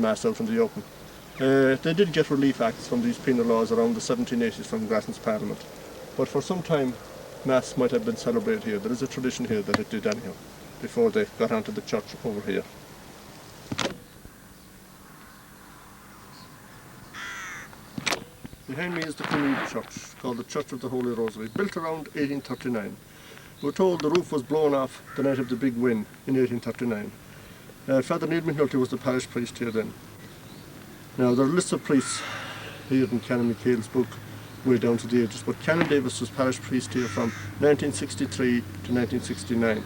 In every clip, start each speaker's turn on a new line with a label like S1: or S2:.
S1: mass out in the open. They did get relief acts from these penal laws around the 1780s from Grattan's Parliament, but for some time mass might have been celebrated here. There is a tradition here that it did anyhow, before they got onto the church over here. Behind me is the Cooneal church, called the Church of the Holy Rosary, built around 1839. We're told the roof was blown off the night of the big wind in 1839. Father Neil McNulty was the parish priest here then. Now there are lists of priests here in Canon McHale's book, way down to the ages, but Canon Davis was parish priest here from 1963 to 1969.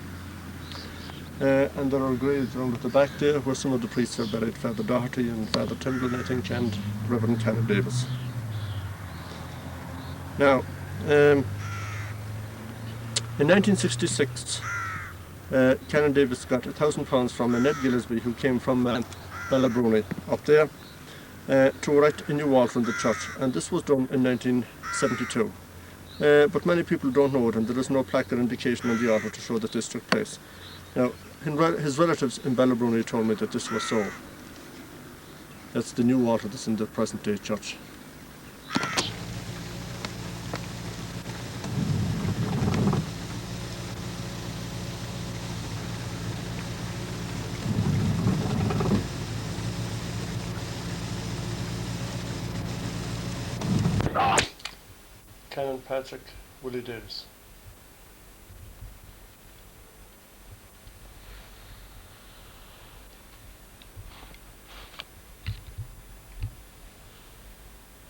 S1: And there are graves around at the back there where some of the priests are buried, Father Doherty and Father Timblin, I think, and Reverend Canon Davis. Now, in 1966, Canon Davis got £1,000 from Ned Gillespie, who came from Bellabruni up there, to erect a new altar in the church, and this was done in 1972. But many people don't know it, and there is no plaque or indication on the altar to show that this took place. Now, his relatives in Bellabruni told me that this was so. That's the new altar that's in the present day church. Canon Patrick Willie Davis.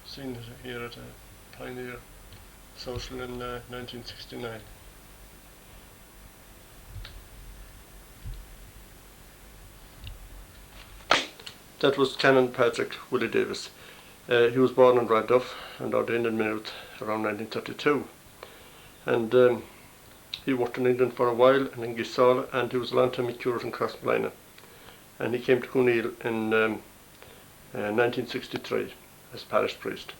S1: Seen here at a Pioneer Social in 1969. That was Canon Patrick Willie Davis. He was born in Ragduff and ordained in Maynooth around 1932. And he worked in England for a while and in Gillespie, and he was a long-time curate in Crossmolina. And he came to Cooneal in 1963 as parish priest.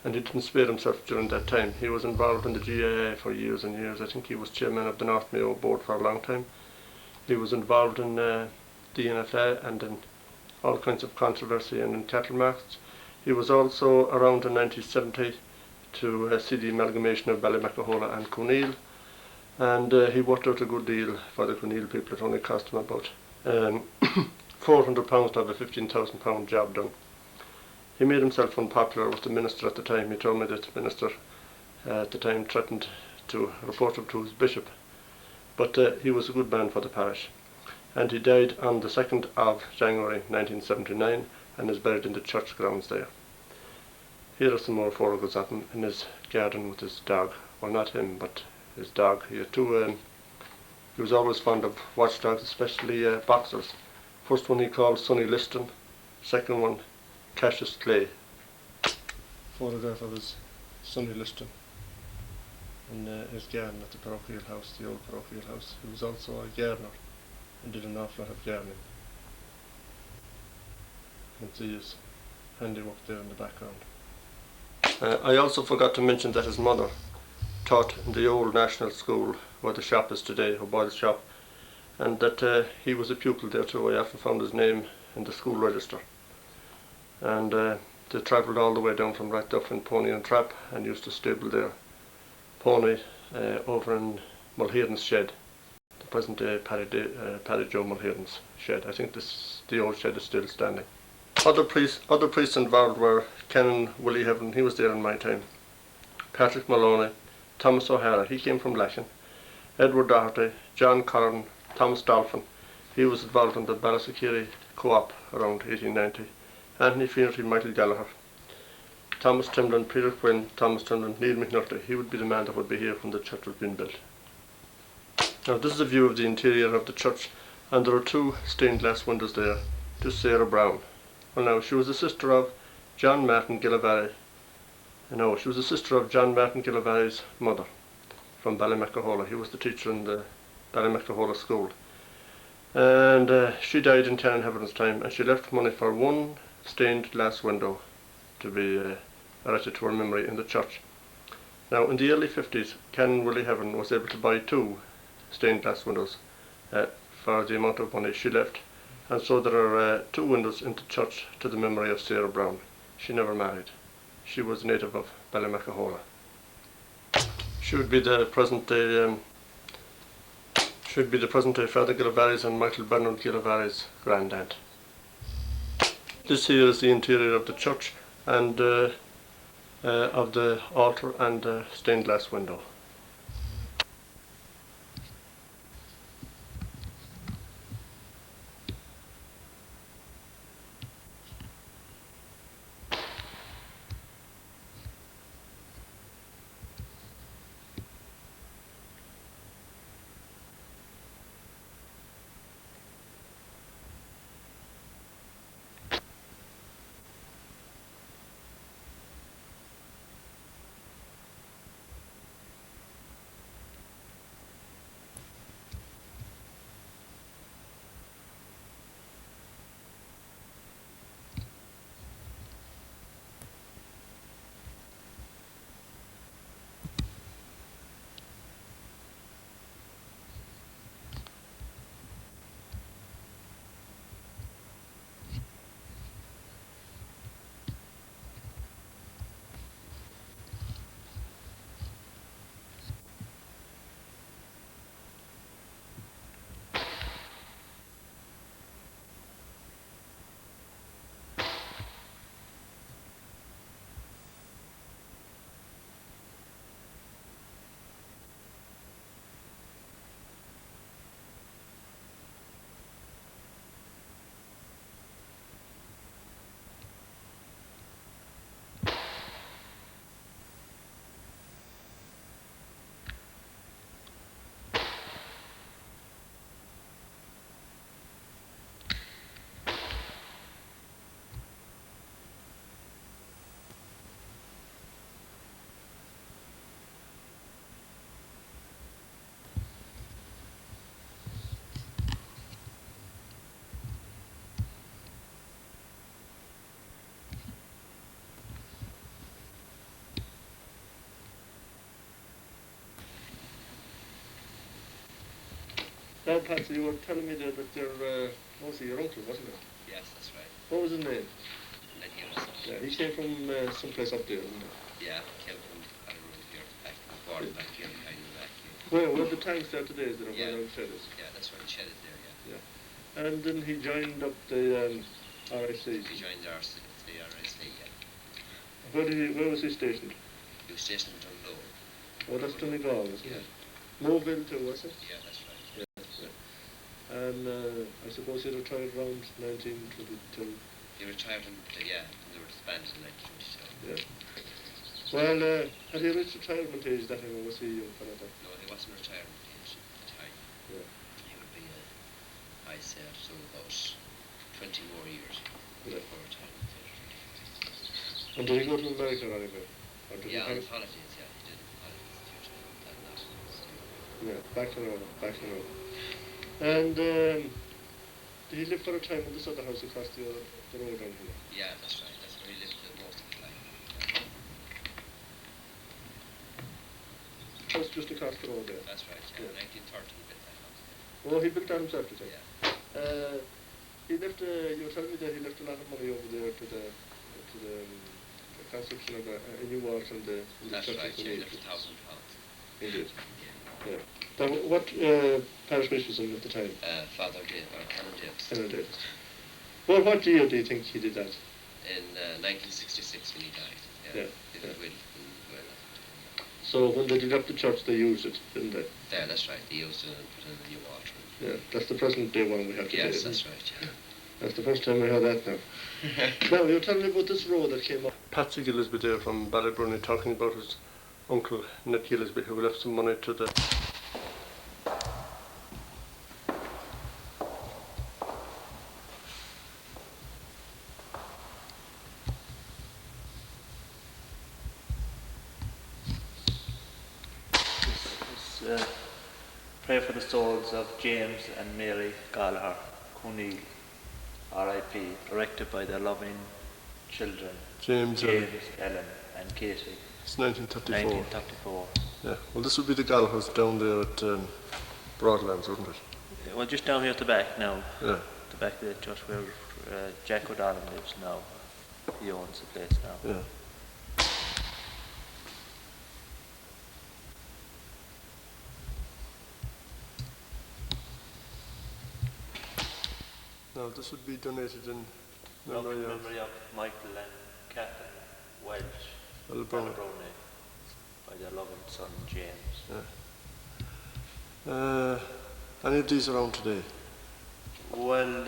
S1: And he didn't spare himself during that time. He was involved in the GAA for years and years. I think he was chairman of the North Mayo board for a long time. He was involved in the NFA and in all kinds of controversy and in cattle markets. He was also around in 1970 to see the amalgamation of Ballymacahola and Cooneal, and he worked out a good deal for the Cooneal people. It only cost him about £400 to have a £15,000 job done. He made himself unpopular with the minister at the time. He told me that the minister at the time threatened to report him to his bishop, but he was a good man for the parish, and he died on the 2nd of January 1979 and is buried in the church grounds there. Here are some more photographs of him in his garden with his dog. Well, not him, but his dog. He had two, he was always fond of watchdogs, especially boxers. First one he called Sonny Liston, second one Cassius Clay. Photograph of his Sonny Liston in his garden at the parochial house, the old parochial house. He was also a gardener and did an awful lot of gardening. You can see his handiwork there in the background. I also forgot to mention that his mother taught in the old national school where the shop is today, O'Boyle's shop, and that he was a pupil there too. I often found his name in the school register. And they travelled all the way down from Ragduff in Pony and Trap and used to stable their pony over in Mulhern's shed, the present day Paddy Joe Mulhern's shed. I think the old shed is still standing. Other priests involved were Canon Willie Heaven, he was there in my time, Patrick Maloney, Thomas O'Hara, he came from Lachen, Edward Doherty, John Corran, Thomas Dolphin, he was involved in the Ballasakiri co-op around 1890, Anthony Finnerty, Michael Gallagher, Thomas Timblin, Peter Quinn, Thomas Timblin, Neil McNulty. He would be the man that would be here when the church was being built. Now this is a view of the interior of the church, and there are two stained glass windows there to Sarah Brown. Well, now, she was the sister of John Martin Gillivary. No, she was the sister of John Martin Gillivary's mother from Ballymacahola. He was the teacher in the Ballymacahola school. And she died in Canon Heaven's time, and she left money for one stained glass window to be erected to her memory in the church. Now, in the early 50s, Canon Willie Heaven was able to buy two stained glass windows for the amount of money she left. And so there are 2 windows into the church to the memory of Sarah Brown. She never married. She was a native of Ballymacahola. She would be the present day Father Gillespie's and Michael Bernard Gillespie's grandaunt. This here is the interior of the church and of the altar and the stained glass window. Now, Patsy, you were telling me there that they're mostly your uncle, wasn't it?
S2: Yes, that's right.
S1: What was his name?
S2: Yeah,
S1: he came from someplace up there, wasn't he?
S2: Yeah, came from around here, back back here, behind the back here.
S1: Where the tanks there today, is there?
S2: Yeah.
S1: Where the shed is?
S2: Yeah, that's where the shed is there, yeah.
S1: And then he joined up the RIC.
S2: He joined the RIC, yeah.
S1: Where was he stationed?
S2: He was stationed in Donnell.
S1: Oh, that's Donegal, isn't
S2: Yeah.
S1: it? Moville too, was it?
S2: Yeah, that's right.
S1: Yeah. And I suppose he retired around 1922.
S2: He retired in, yeah, they were disbanded in 1922.
S1: Yeah. Well, had he reached retirement age that time, or was he young for that?
S2: No, he wasn't retirement age at the time.
S1: Yeah.
S2: He would be, I'd say, so about 20 more years before retirement age.
S1: And did he go to America or anywhere? Or did
S2: Yeah,
S1: he
S2: on holidays, yeah, he did holidays and that.
S1: Yeah, back to normal. And did he live for a time in this other house across the road down here?
S2: Yeah, that's right. That's where he lived most of his life.
S1: House just across the road there?
S2: That's right, yeah. 1930 he built that house.
S1: Oh, he built that himself, did he?
S2: Yeah.
S1: He left, you were telling me that he left a lot of money over there to the construction of a new altar in the
S2: That's
S1: church.
S2: right, yeah, he left £1,000.
S1: He did?
S2: Yeah.
S1: Now, what parish priest was in at the time?
S2: Father Davis, or Canon Davis.
S1: Canon Davis. Well, what year do you think he did that?
S2: In 1966 when he died. Yeah. He did well.
S1: So when they did up the church, they used it, didn't they?
S2: Yeah, that's right. They used it and put in a new altar.
S1: Yeah, that's the present day one we have today.
S2: Yes, that's right, yeah.
S1: That's the first time we heard that now. Now, you're telling me about this road that came up. Patsy Gillespie there from Ballybrunny talking about his uncle, Ned Gillespie, who left some money to the...
S3: Pray for the souls of James and Mary Gallagher, Cooneal, R.I.P., erected by their loving children,
S1: James
S3: Ellen and Katie.
S1: It's 1934.
S3: 1934.
S1: Yeah, well this would be the Gallagher's down there at Broadlands, wouldn't it?
S3: Well, just down here at the back now.
S1: Yeah.
S3: the back of the church where Jack O'Donnell lives now. He owns the place now.
S1: Yeah. Now this would be donated in memory
S3: of Michael and Catherine Welch,
S1: Albrone.
S3: by their loving son James.
S1: Yeah. Any of these around today?
S3: Well,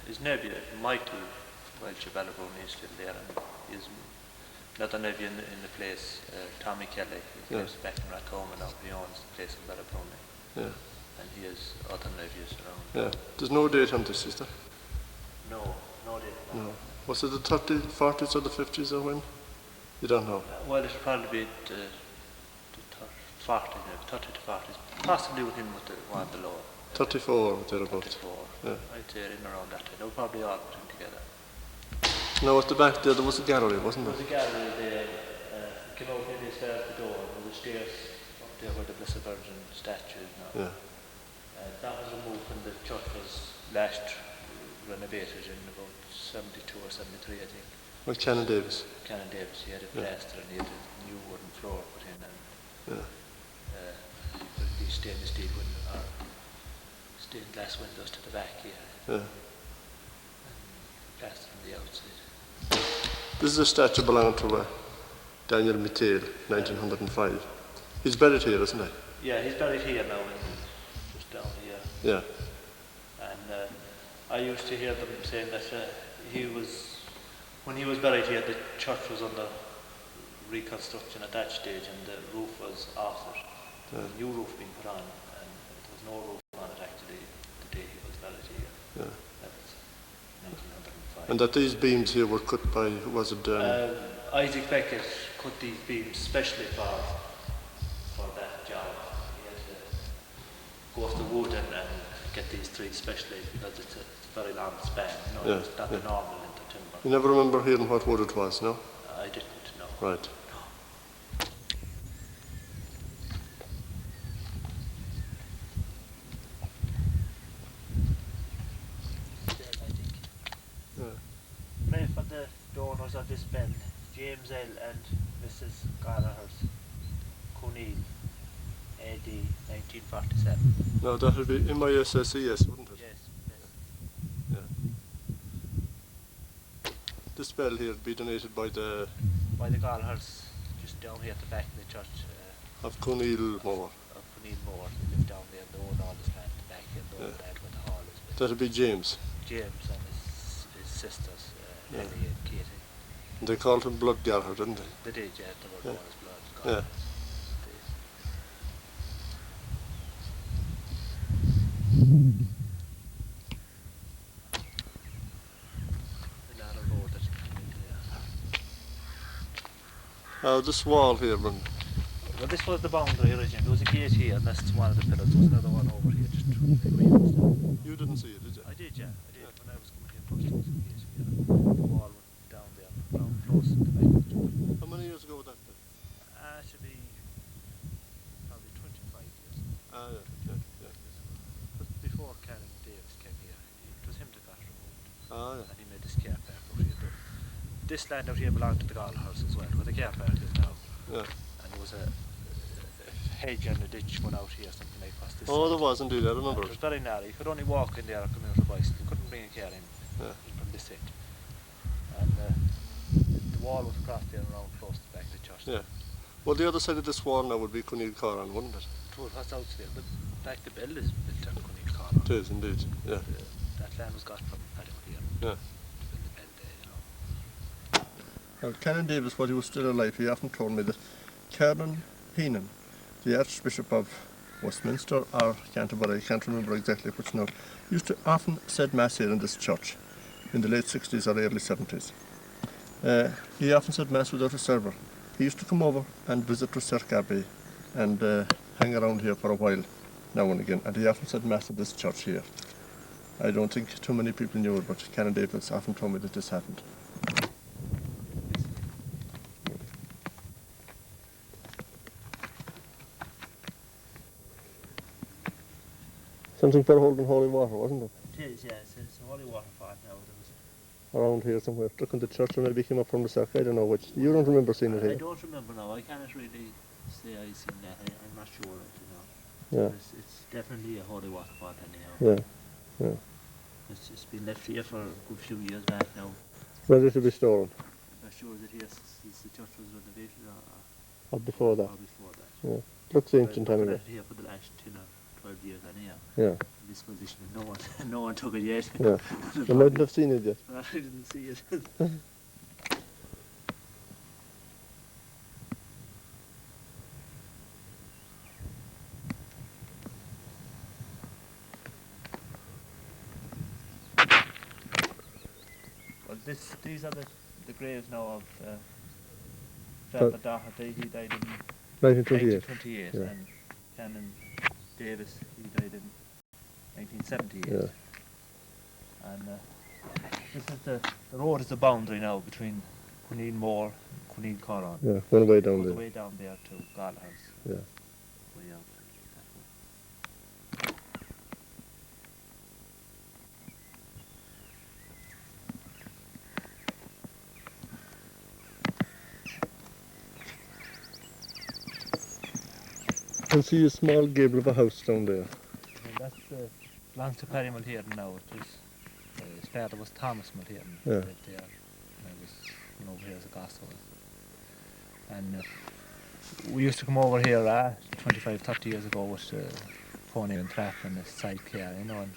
S3: his nephew, Michael Welch of Albrone, is still there, and his another nephew in the place, Tommy Kelly, he lives back in Racoma now. He owns the place in Albrone.
S1: Yeah.
S3: And he has other nephews around.
S1: Yeah. There's no date on this, is there?
S3: No date.
S1: No. Was it the 30s, 40s or the 50s or when? You don't know?
S3: Well, it'll probably be the 40, 30 to 40s. Possibly with him with the one below.
S1: 34 or thereabouts.
S3: 34.
S1: Yeah.
S3: I'd say in around that time. They'll probably all put him together.
S1: Now at the back there was a gallery, wasn't
S3: There
S1: there?
S3: was a gallery there. Came out maybe as far as the door. There was stairs up there where the Blessed Virgin statue is now.
S1: Yeah.
S3: That was removed when the church was last renovated in about 72 or 73, I think.
S1: Like Canon Davis.
S3: Canon Davis, he had a plaster and he had a new wooden floor put in, and he put these stainless steel stained glass windows to the back here.
S1: Yeah.
S3: And plaster on the outside.
S1: This is a statue belonging to Daniel Mittel, 1905. He's buried here, isn't he?
S3: Yeah, he's buried here now, just down here.
S1: Yeah.
S3: And I used to hear them saying that when he was buried here, the church was under reconstruction at that stage, and the roof was off it. There was a new roof being put on, and there was no roof on it actually the day he was buried here.
S1: Yeah.
S3: That was 1905.
S1: And that these beams here were cut by, who was it?
S3: Isaac Beckett cut these beams specially for that job. He had to go off the wood and get these three specially because it's a very long span.
S1: Yeah,
S3: It's not the normal into timber.
S1: You never remember hearing what wood it was, no?
S3: I didn't know.
S1: Right.
S3: Pray for the donors of this bell, James L. and Mrs. Gallagher's, Cooneal, AD 1947.
S1: No, that would be MISSES, wouldn't it?
S3: Yes.
S1: Yeah. This bell here would be donated by the
S3: Gallaghers, just down here at the back of the church.
S1: of Cooneal Moore.
S3: Of Cooneal Moore. They live down there, they own all this land at the back here, they own that where the hall is.
S1: That would be James.
S3: James and his sisters, Ellie and Katie.
S1: And they called him Blood Gallagher, didn't they?
S3: They did, yeah, they were born as blood.
S1: Yeah. This wall here, man.
S3: Well, this was the boundary originally. There was a gate here, and that's one of the pillars. There was another one over here, just
S1: You didn't see it, did you?
S3: I did, yeah. I did. When I was coming here first, there was a gate here. The wall went down there, down close to the back of the church.
S1: How many years ago was that then?
S3: It should be probably 25 years.
S1: Yeah.
S3: But before Canon Davis came here, it was him that got it removed.
S1: Yeah.
S3: And he made this car park out here. This land out here belonged to the Gallaghers as well, where the car park is now.
S1: Yeah.
S3: And there was a hedge and a ditch went out here, something like past this.
S1: Oh, there was indeed, I remember
S3: It was very narrow. You could only walk in there or come in with a bicycle. You couldn't bring a car in from this end. And the wall was across there around close to the back of the church.
S1: Yeah. Well, the other side of this wall now would be Cooneal Coran, wouldn't it?
S3: What's out there? The back the bell is built on Cooneal Coran.
S1: It is indeed, yeah.
S3: That land was got from Paddock here.
S1: Yeah.
S3: To build the bell there, you know.
S1: Now, Canon Davis, while he was still alive, he often told me that Canon Heenan, the Archbishop of Westminster or Canterbury, I can't remember exactly which now, used to often said Mass here in this church in the late 60s or early 70s. He often said Mass without a server. He used to come over and visit Research Abbey and hang around here for a while now and again, and he often said Mass at this church here. I don't think too many people knew it, but Canon Davis often told me that this happened. Something for holding holy water, wasn't it?
S3: It is, yes. It's a holy waterfall now. There was
S1: around here somewhere. Looking the church, or maybe came up from the south. I don't know which. You don't remember seeing it
S3: I
S1: here?
S3: don't remember now. I cannot really say I've seen that. I'm not sure, you know.
S1: Yeah.
S3: But it's definitely a holy waterfall anyhow.
S1: Yeah. Yeah.
S3: It's been left here for a good few years back now.
S1: Ready to be stolen.
S3: I'm not sure that since the church was renovated
S1: Or before that.
S3: or before that.
S1: Yeah. Looks ancient
S3: But
S1: anyway.
S3: left here for the last 10 or 12 years anyhow.
S1: Yeah.
S3: In this position, no one took it yet.
S1: Yeah. You mightn't have seen it yet.
S3: I didn't see it. Well, these are the graves now of Father Doherty. He died in
S1: 1928.
S3: 1928,
S1: Yeah.
S3: and Canon Davis, he died in 1978.
S1: Yeah.
S3: And this is the road is the boundary now between Cooneal Moor and Cooneal Corran.
S1: Yeah. One way down
S3: Goes
S1: there.
S3: way down there to Gall House.
S1: Yeah.
S3: Way out.
S1: I can see a small gable of a house down there.
S3: And that's belongs to Perry Mulheron now. It was his father was Thomas Mulheron.
S1: Yeah.
S3: Lived there. And I was over here as a gospel. And we used to come over here 25, 30 years ago with pony and trap and a sidecar, you know, and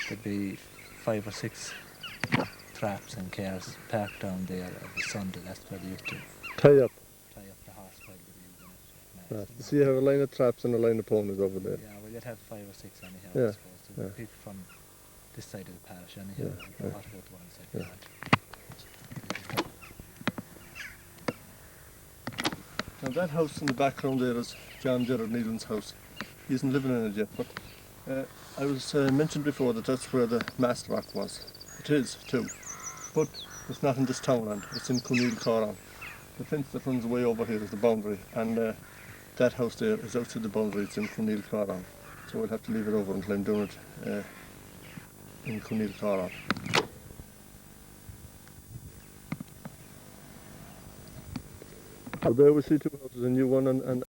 S3: there'd be 5 or 6 traps and cars parked down there every Sunday. That's where they used to
S1: Tie up.
S3: tie up the horse while they were using it.
S1: Right. You see you have a line of traps and a line of ponies over there.
S3: Yeah, well, you'd have 5 or 6 anyhow,
S1: Yeah,
S3: I suppose. The
S1: yeah.
S3: people from this side of the parish anyhow.
S1: Yeah,
S3: What about the one side?
S1: Yeah. Now that house in the background there is John Gerard Needham's house. He isn't living in it yet, but I was mentioned before that that's where the mast rock was. It is too, but it's not in this townland. It's in Cooneal Corran. The fence that runs away over here is the boundary, and that house there is outside the boundary. It's in Cooneal Corran, so we'll have to leave it over until I'm doing it in Cooneal Corran. So there we see 2 houses, a new one and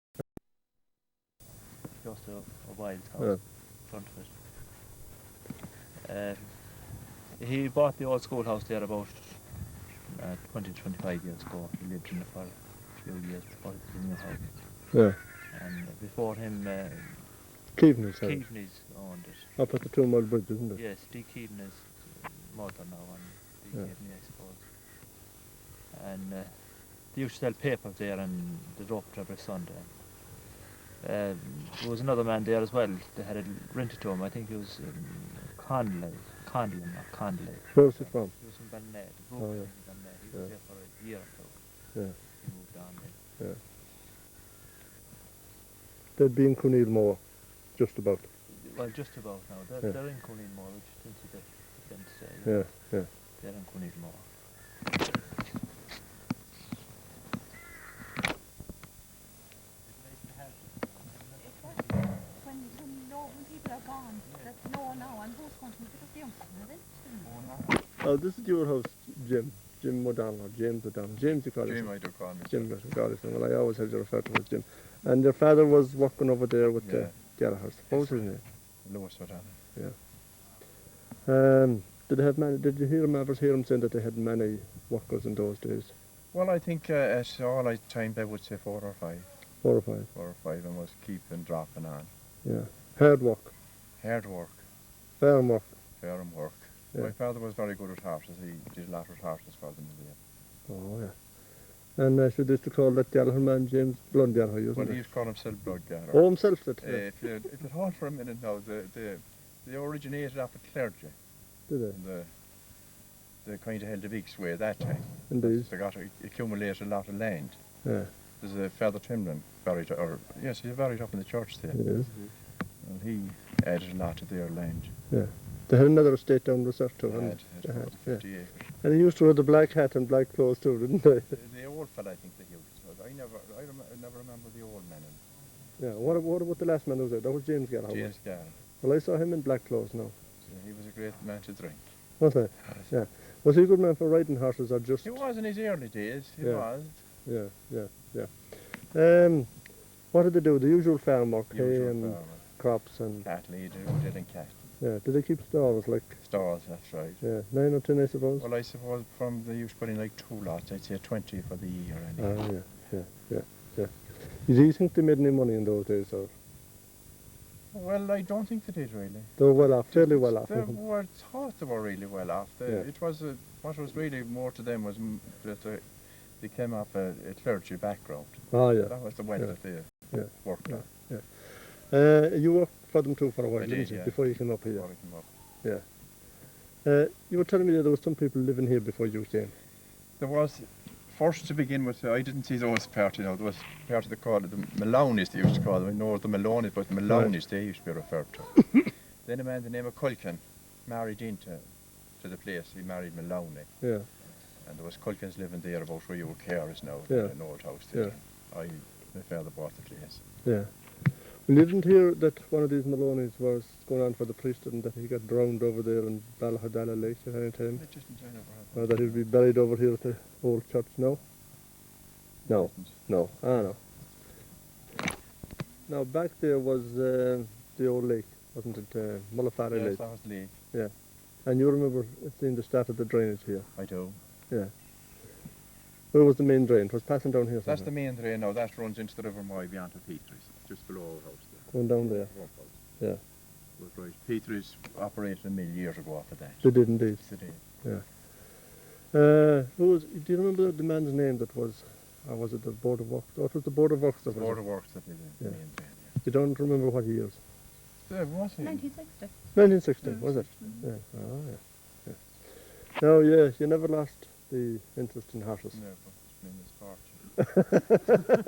S3: Just a wild house
S1: Yeah.
S3: in front of it. He bought the old schoolhouse there about 20 to 25 years ago. He lived in it for a few years before he put the new house.
S1: yeah.
S3: And before him,
S1: Keaveney's house.
S3: Keaveney's owned it.
S1: Up at the 2 Mile Bridge, isn't it?
S3: Yes, Dee Keaven is mother now, and Dee
S1: Yeah.
S3: Keaveney, I suppose. And they used to sell papers there, and they'd open every Sunday. There was another man there as well. They had it rented to him. I think he was Conley.
S1: Where's he from?
S3: He was from Ballina. He
S1: Oh, yeah.
S3: was
S1: Yeah.
S3: there for a year or two.
S1: Yeah.
S3: He moved on then.
S1: They'd be in Cooneal Moor, just about.
S3: Well, just about now.
S1: Yeah.
S3: They're in Cooneal Moor, which didn't see the fence there.
S1: Yeah, yeah.
S3: They're in Cooneal Moor.
S4: When people are gone, that's no one now, and who's going to pick up the youngsters,
S1: Oh, this is your house, Jim. Jim O'Donnell, or James O'Donnell. James, you call it?
S5: Jim, I do call me.
S1: Jim, you call it. Well, I always had you referred to as Jim. And your father was working over there with
S5: Yeah.
S1: the other house. What was his name?
S5: Lewis O'Donnell.
S1: Did they have many? Did you ever hear him saying that they had many workers in those days?
S5: Well, I think at all I timed I would say 4 or 5.
S1: 4 or 5.
S5: 4 or 5 and was keeping dropping on.
S1: Yeah. Hard work,
S5: Hard work,
S1: farm work.
S5: firm work.
S1: Yeah.
S5: My father was very good at horses. He did a lot with horses for them.
S1: Oh, yeah. And should they used to call that Gallagher man James Blood Gallagher,
S5: Well,
S1: wasn't
S5: he
S1: it?
S5: used to call himself Blood Gather.
S1: Oh, himself did.
S5: If you hold for a minute now, they originated off of clergy.
S1: Did they?
S5: And they kind of held the big sway that time.
S1: Indeed.
S5: They got accumulated a lot of land.
S1: Yeah.
S5: There's a Father Timlin buried, or yes, he's buried up in the church there.
S1: Yes.
S5: And he added a lot to their land.
S1: Yeah. They had another estate down the south too,
S5: They
S1: hadn't
S5: had
S1: they?
S5: about 50 acres.
S1: And he used to wear the black hat and black clothes too, didn't they?
S5: The old fella, I think that he was. I never remember the old man.
S1: Yeah. What about the last man who was there? That was James Gallagher.
S5: James Gall.
S1: Well, I saw him in black clothes now.
S5: So he was a great man to drink.
S1: Was he? Yeah. Was he a good man for riding horses or just?
S5: He was in his early days, he
S1: Yeah.
S5: was.
S1: Yeah. What did they do? The usual farm work, hay
S5: Usual
S1: and
S5: farmer.
S1: crops and.
S5: Cattle, he did in cattle.
S1: Yeah. Did they keep stalls like?
S5: Stalls, that's right.
S1: Yeah, 9 or 10, I suppose.
S5: Well, I suppose from they used to put in like 2 lots, I'd say 20 for the year anyway.
S1: Yeah. Do you think they made any money in those days, or
S5: Well, I don't think they did really.
S1: they were well off, fairly well off?
S5: They were thought they were really well off.
S1: Yeah.
S5: It was what was really more to them was that they came off a clergy background.
S1: Oh yeah.
S5: That was the way
S1: Yeah.
S5: that they
S1: Yeah.
S5: worked on.
S1: You worked for them too for a while,
S5: I
S1: didn't
S5: did,
S1: you?
S5: yeah.
S1: Before you came up here.
S5: Before I came up.
S1: You were telling me that there was some people living here before you came.
S5: There was, first to begin with, I didn't see those part, there was part of the Maloney's they used to call them. I know the Maloney's, but the Maloney's they used to be referred to. Then a man the name of Culkin married into the place. He married Maloney.
S1: Yeah.
S5: And there was Culkins living there about where your care is now,
S1: Yeah.
S5: an old house there. My father bought the place.
S1: Yeah. We didn't hear that one of these Maloney's was going on for the priesthood and that he got drowned over there in Ballyhadalla Lake at any time.
S5: It didn't turn
S1: Or that he'd be buried over here at the old church, no? No. No. No. Now back there was the old lake, wasn't it? Mullafarry
S5: Yes,
S1: Lake.
S5: that was the lake.
S1: Yeah. And you remember seeing the start of the drainage here?
S5: I do.
S1: Yeah. Where was the main drain? It was passing down here
S5: That's the
S1: somewhere.
S5: main drain now. That runs into the River Moy beyond to P.P.s, just below our house there.
S1: Going down there. Yeah.
S5: Was right. P.P.s operated a mill years ago off of that.
S1: They did indeed.
S5: Yes, they did.
S1: Do you remember the man's name that was, or was it the Board of Works? Oh, it was the Board of Works that was
S5: Board
S1: it.
S5: of Works that did the
S1: Yeah.
S5: main drain.
S1: You don't remember what years?
S5: There was he.
S4: 1960.
S1: 1960, was it? Yeah. Oh, yeah. No, yeah, you never lost the interest in horses.
S5: No, but it's been his fortune.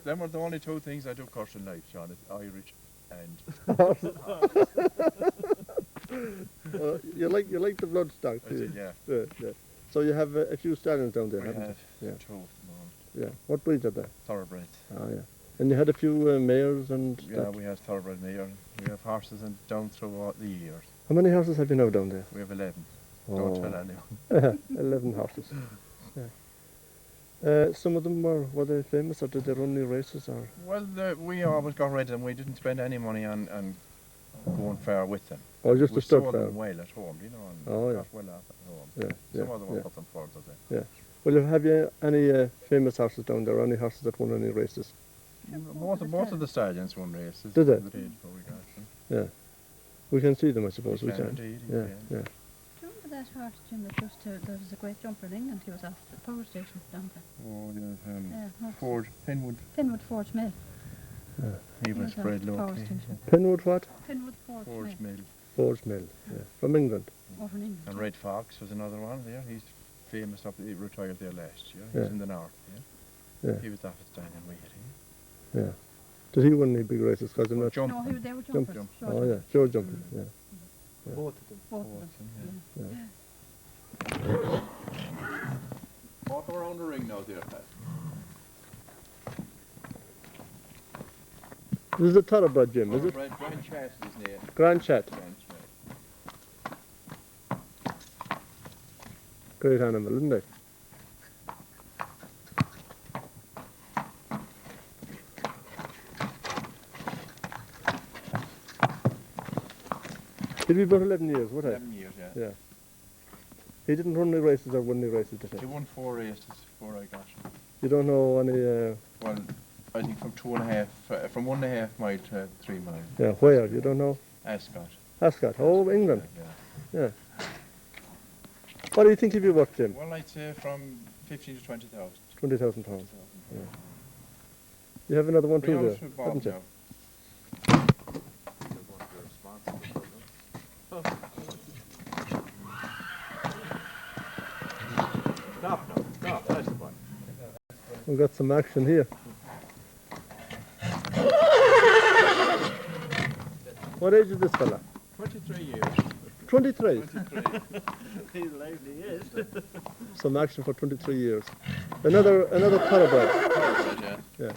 S5: Them are the only two things I do curse in life, Sean. It's Irish and
S1: You like the bloodstock,
S5: I
S1: do you?
S5: said, yeah.
S1: Yeah. So you have a few stallions down there,
S5: We
S1: haven't
S5: have
S1: you? Yeah.
S5: 2 at the moment.
S1: Yeah. What breeds are they?
S5: Thoroughbreds.
S1: Oh, yeah. And you had a few mares and
S5: Yeah,
S1: that.
S5: we have thoroughbred mare. We have horses and down through all the years.
S1: How many horses have you now down there?
S5: We have 11.
S1: Oh.
S5: Don't tell anyone.
S1: 11 horses. Yeah. Some of them were they famous or did they run any races or?
S5: Well, we always got rid of them. We didn't spend any money on going far with them.
S1: Or just
S5: We
S1: a stud
S5: sold
S1: fair?
S5: them well at home, and
S1: Oh, yeah.
S5: got well off at home.
S1: Yeah.
S5: Some of them will put them further there.
S1: Well, have you any famous horses down there? Or any horses that won any races?
S5: Most of the stallions won races.
S1: Did they?
S5: Before we got them.
S1: Yeah. We can see them, I suppose. We
S5: can
S1: can.
S5: indeed,
S1: Yeah.
S5: you can.
S1: Yeah.
S4: Do you remember that horse, Jim, that used to, there was a great jumper in England, he was off the power station down there.
S5: Oh, yes,
S4: Yeah,
S5: Ford, Penwood.
S4: Penwood Forge Mill.
S5: He was
S4: on
S5: bred
S4: the power
S5: locally.
S4: station.
S1: Penwood what?
S4: Penwood Forge
S5: Forge
S4: Mill.
S5: Mill.
S1: Forge Mill. Yeah. From England.
S4: Over in England.
S5: And Red Fox was another one there. He's famous up. He retired there last year.
S1: Yeah.
S5: He's in the north.
S1: Yeah.
S5: He was off at Stallion Way.
S1: Yeah. Did he win any big races? Because I'm not.
S5: Jump.
S4: No, they were
S1: Jump.
S4: jumpers. Sure
S1: Oh yeah, sure jumping. Yeah.
S3: Both of them.
S4: Both of them.
S1: Yeah.
S5: Walk around the ring now, dear Pat.
S1: This is a thoroughbred, Jim, is it?
S5: Grand Chat is his name.
S1: Grand Chat.
S5: Grand Chat.
S1: Great animal, isn't it? He'd be about 11 years, would he?
S5: 11 years, yeah.
S1: Yeah. He didn't run any races or win any races, did
S5: He
S1: he?
S5: won 4 races before I got him.
S1: You don't know any,
S5: Well, I think from 2.5, from 1.5 mile to 3 miles.
S1: yeah, where? You don't know?
S5: Ascot.
S1: Ascot. Oh, England.
S5: Yeah.
S1: Yeah. What do you think he'd be worth, Jim?
S5: Well, I'd say from 15 to 20,000.
S1: £20,000. You have another one too there, haven't you?
S5: Stop, that's the one.
S1: We've got some action here. What age is this fella?
S5: 23 years.
S1: 23.
S5: 23.
S3: He's lively, he is.
S1: Some action for 23 years. Another thoroughbred.
S5: Yeah.
S1: Yeah.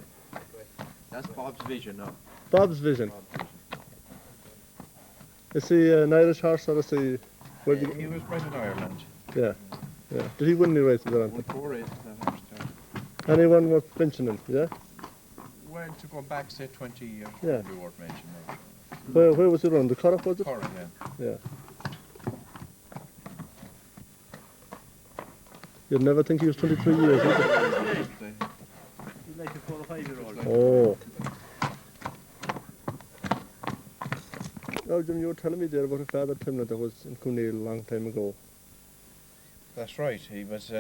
S5: That's Bob's vision now.
S1: Bob's Vision. Is he an Irish horse or is he? Where did
S5: He was bred in Ireland.
S1: yeah. Did he win any races around?
S5: Won 4 races that horse there.
S1: Anyone worth mentioning? Yeah.
S5: Well, to go back, say 20 years,
S1: Yeah.
S5: would be worth mentioning.
S1: Where was he run? The Corrib, was it?
S5: Corrib, yeah.
S1: Yeah. You'd never think he was 23 years, would you?
S3: He's like a 4 or 5-year-old.
S1: Oh. Oh, Jim, you were telling me there about a father Timna that was in Cooneal a long time ago.
S5: That's right. He was.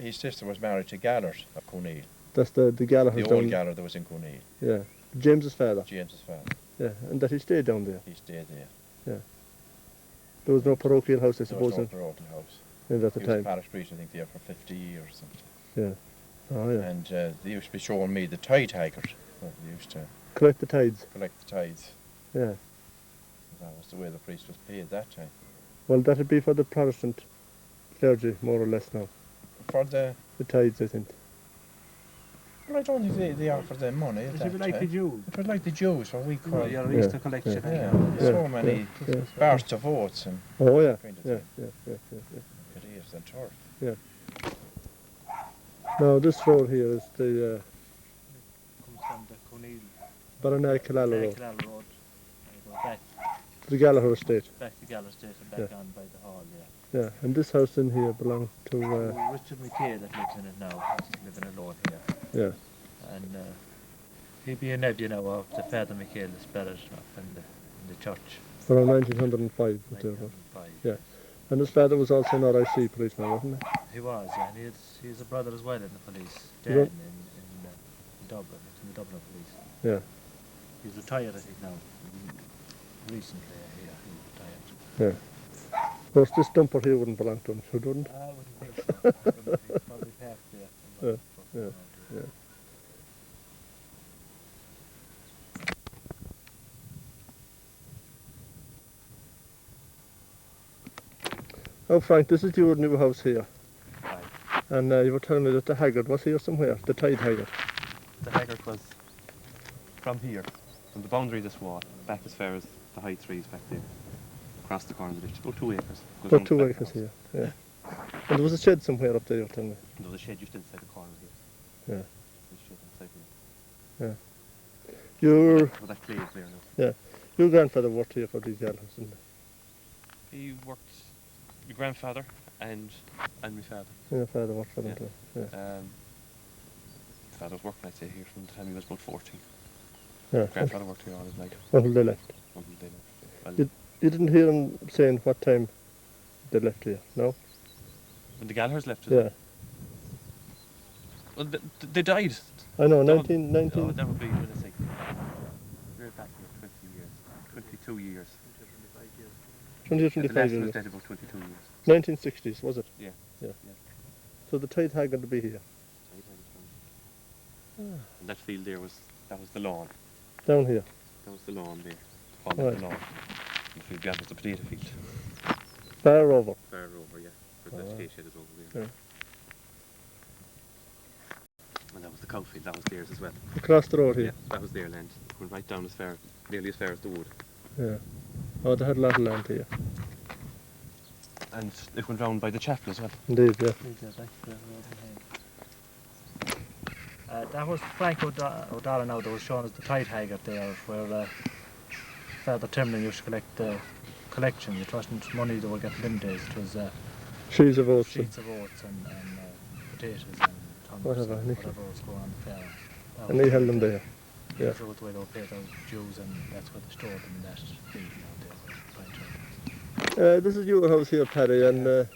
S5: His sister was married to Gallard of Cooneal.
S1: That's the Gallagher
S5: The
S1: down.
S5: old Gallard that was in Cooneal.
S1: Yeah. James's father.
S5: James's father.
S1: Yeah, and that he stayed down there.
S5: He stayed there.
S1: There was no parochial house, I
S5: There was
S1: suppose,
S5: no parochial house.
S1: in at the
S5: He was
S1: time.
S5: parish priest, I think, there for 50 years or something.
S1: Yeah. Oh, yeah.
S5: And they used to be showing me the tithe haggard. They used to
S1: Collect the tides.
S5: collect the tithes.
S1: Yeah.
S5: That was the way the priest was paid that time.
S1: Well, that'd be for the Protestant clergy, more or less now.
S5: For the...
S1: The tides, I think.
S5: Well, I don't think they offered them money at
S3: It
S5: that
S3: was like the
S5: time.
S3: Jews.
S5: It was like the Jews, what we call...
S3: Your
S1: Yeah.
S3: Easter collection.
S5: Yeah,
S1: Yeah.
S5: so many
S1: Yeah.
S5: bursts of oats and
S1: Oh, yeah.
S5: kind of
S1: Yeah,
S5: thing.
S1: yeah.
S5: Potatoes and turf.
S1: Now, this road here is the
S3: Comes from the Cooneal,
S1: Barrett-Killala Road.
S3: Canal Road. And go back
S1: The Gallagher estate.
S3: to Gallagher State and back
S1: Yeah.
S3: on by the hall, yeah.
S1: Yeah, and this house in here belonged to,
S3: Richard McKay that lives in it now, he's living alone here.
S1: yeah.
S3: And he'd be a nephew now of the Father McKay that's buried up in the church.
S1: Around 1905, whatever.
S3: 1905.
S1: Yeah. And his father was also an RIC policeman, wasn't
S3: He was, yeah, and he's a brother as well in the police,
S1: Yeah.
S3: Dan in Dublin, it's in the Dublin police.
S1: he? Yeah.
S3: He's retired, I think, now. Recently, yeah, he retired.
S1: Yeah. Of course, this dumper here wouldn't belong to him, so it wouldn't.
S3: I wouldn't think so. I wouldn't think it's probably parked there.
S1: Yeah. Oh, Frank, this is your new house here.
S6: Aye.
S1: And you were telling me that the Haggard was here somewhere, the Tide Haggard.
S6: The haggard was from here, from the boundary of this wall, back as far as the high trees back there, across the corner of the ditch, about 2 acres. Goes
S1: About
S6: round
S1: 2
S6: the back
S1: acres
S6: of the
S1: here, yeah. And there was a shed somewhere up there, you were telling me.
S6: house. There was a shed just inside the corner here.
S1: Yeah.
S6: There's a shed inside here.
S1: Your,
S6: Well, that clay is there now.
S1: your grandfather worked here for these yard houses, didn't
S6: He worked, your grandfather and my father.
S1: he? Your father worked for them
S6: Yeah.
S1: too. Yeah.
S6: My father was working, I'd say, here from the time he was about 14.
S1: Yeah.
S6: Grandfather worked here all his life.
S1: Until they left.
S6: Until they left. Well,
S1: Did- You didn't hear him saying what time they left here, no?
S6: when the Gallagher's left,
S1: Yeah.
S6: well, they died.
S1: I know,
S6: That
S1: 1919.
S6: that would be, what did I say? We're back here 20 years, 22 years.
S1: 20 or
S6: The
S1: 25
S6: last one
S1: years.
S6: was dead about 22 years.
S1: 1960s, was it?
S6: Yeah.
S1: Yeah.
S6: Yeah.
S1: So the Tide Haggard to be here.
S6: And that field there that was the lawn.
S1: Down here.
S6: That was the lawn there. Called it
S1: Right.
S6: the lawn. The field beyond was the potato field.
S1: Far over.
S6: Far over, yeah. Where the
S1: Oh,
S6: hay shed is over there.
S1: Yeah.
S6: And that was the cow field, that was theirs as well.
S1: Across the road
S6: Yeah,
S1: here.
S6: that was their land. Went right down nearly as far as the wood.
S1: Yeah. Oh, they had a lot of land here.
S6: And it went round by the chapel as well.
S1: Indeed, yeah.
S3: That was Frank O'Donnell now that was shown as the Tide Haggard there, where Father Timlin used to collect the collection. It wasn't money they were getting them days, it was
S1: Sheaves of oats.
S3: sheets of oats and potatoes and tons
S1: Whatever,
S3: and
S1: nickel.
S3: whatever was going on the farm. That
S1: And
S3: was
S1: he held them there. Yeah.
S3: That was the way they were paid out Jews, and that's where they stored them in that field now there.
S1: This is your house here, Paddy, and
S7: That's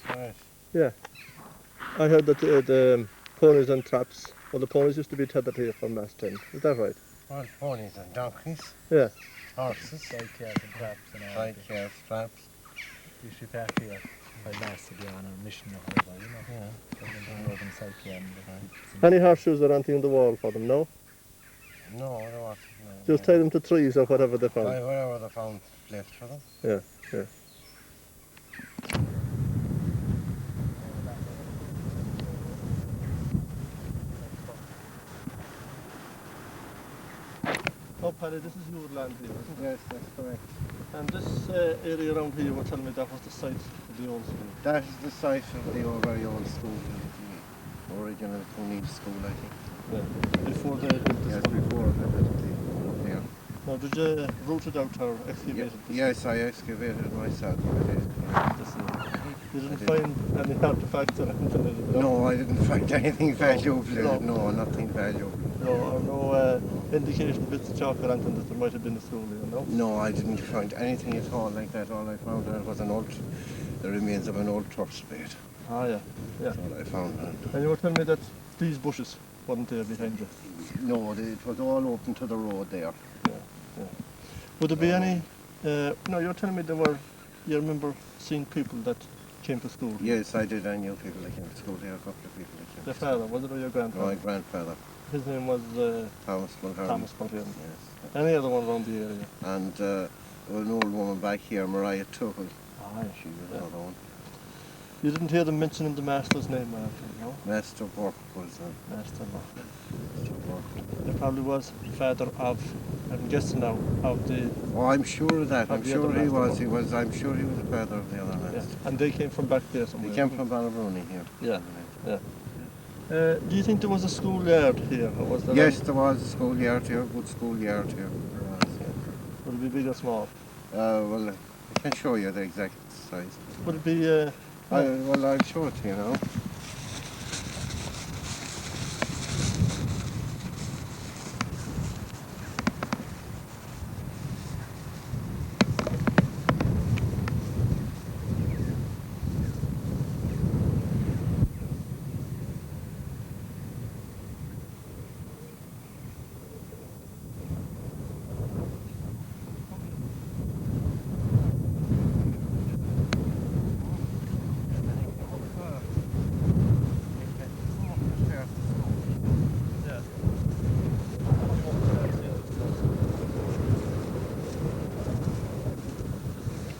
S7: right.
S1: I heard that the ponies and traps, well, the ponies used to be tethered here from last time. Is that right?
S7: Well, ponies and donkeys,
S1: Yeah.
S7: horses,
S3: Sidecars and traps and all.
S7: sidecars, straps.
S3: Usually park here by mass to be on a mission or whatever, you know.
S7: Yeah.
S3: Something over in Sidecar and
S1: Any horseshoes or anything on the wall for them, no?
S7: No, I don't want to.
S1: Just tie them to trees or whatever they found.
S7: Whatever they found left for them.
S1: Yeah, yeah. Oh, Paddy, this is your land here, isn't it?
S7: Yes, that's correct.
S1: And this area around here, you were telling me that was the site of the old school.
S7: That is the site of the very old school, the original Cooneal school, I think.
S1: Yeah. Before they built the
S7: Yes,
S1: school.
S7: before they built the up there.
S1: Now, did you root it out or excavate it?
S7: Yes, I excavated it myself. I did.
S1: You didn't find any artifacts or anything in it?
S7: No, I didn't find anything valuable in
S1: No.
S7: it. No, nothing valuable.
S1: No, or no indication, bits of chalk or anything that there might have been a school here, no?
S7: No, I didn't find anything at all like that. All I found was the remains of an old turf spade.
S1: Ah, yeah.
S7: That's all I found.
S1: And you were telling me that these bushes weren't there behind you?
S7: No, it was all open to the road there.
S1: Yeah. Would there be any... no, you're telling me you remember seeing people that came to school?
S7: Yes, I did. I knew people that came to school here, a couple of people that came
S1: Your
S7: to school.
S1: father, was it, or your grandfather?
S7: My grandfather,
S1: His name was
S7: Thomas Mulhern.
S1: Thomas Mulhern.
S7: Yes.
S1: Any other one around the area?
S7: And there was an old woman back here, Mariah Tuchel.
S1: Ah, yeah.
S7: She was another one.
S1: You didn't hear them mentioning the master's name after, no?
S7: Master Burke was
S1: Master Burke.
S7: Master Burke.
S1: It probably was father of, I'm guessing now, of the...
S7: Oh, I'm sure of that.
S1: Of
S7: I'm
S1: the
S7: sure
S1: other
S7: he
S1: master
S7: was.
S1: Burke.
S7: I'm sure he was the father of the other
S1: Yeah.
S7: master.
S1: And they came from back there somewhere.
S7: They came from Ballybrony here.
S1: Yeah. Do you think there was a schoolyard here? Or was there
S7: Yes, there was a schoolyard here, good schoolyard here. There was, yeah.
S1: Would it be big or small?
S7: Well, I can show you the exact size.
S1: Would it be...
S7: Well, I'll show it to you now.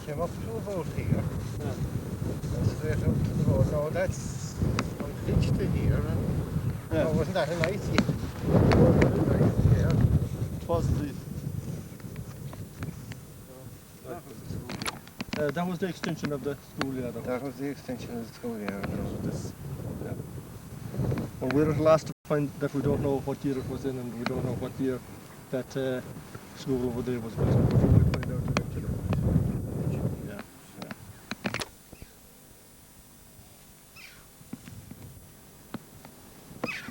S7: Came up to about here. And straight out to the road. Now that's from ditch to here. And oh, wasn't that a nice year?
S1: It was indeed. That was the extension of the schoolyard.
S7: That was the extension of the schoolyard.
S1: Well, we're at last to find that we don't know what year it was in, and we don't know what year that school over there was built. But we might find out eventually.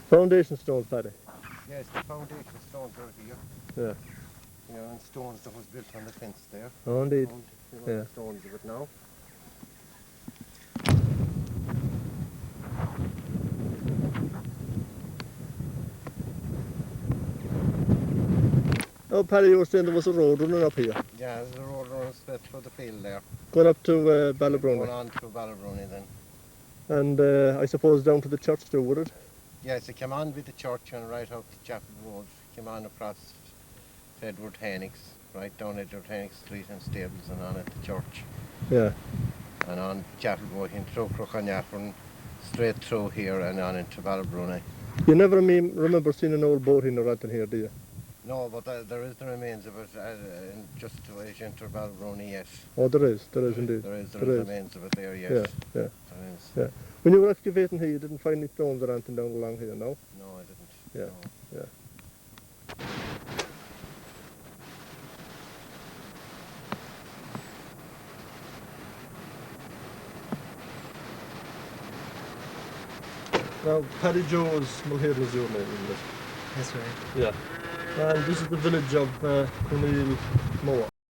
S1: Foundation stones, Paddy.
S7: Yes, the foundation stones are here.
S1: Yeah.
S7: You know, and stones that was built on the fence there.
S1: Oh, indeed.
S7: The stones of it now.
S1: Oh, Paddy, you were saying there was a road running up here,
S7: Yeah, there's a road runs straight through the field there.
S1: going up to
S7: Going
S1: Ballybrony,
S7: on to Ballybrony then.
S1: and I suppose down to the church too, would it?
S7: Yes, it came on with the church and right out to Chapel Road. Came on across to Edward Hennick's, right down Edward Hennick Street and Stables and on at the church.
S1: Yeah.
S7: And on Chapel Road in through Crookanyafern, straight through here and on into Ballybrony.
S1: You never remember seeing an old boat in or anything here, do you?
S7: No, but there is the remains of it just as you enter Ballybrony, yes.
S1: Oh, there is indeed.
S7: There is
S1: There is.
S7: remains of it there, yes.
S1: Yeah.
S7: There is.
S1: Yeah. When you were excavating here, you didn't find any stones or anything down along here, no?
S7: No, I didn't.
S1: Yeah.
S7: No.
S1: Yeah. Now, Paddy Joe's Mulhern is your name, isn't it?
S8: That's right.
S1: Yeah. And this is the village of Cooneal Moa.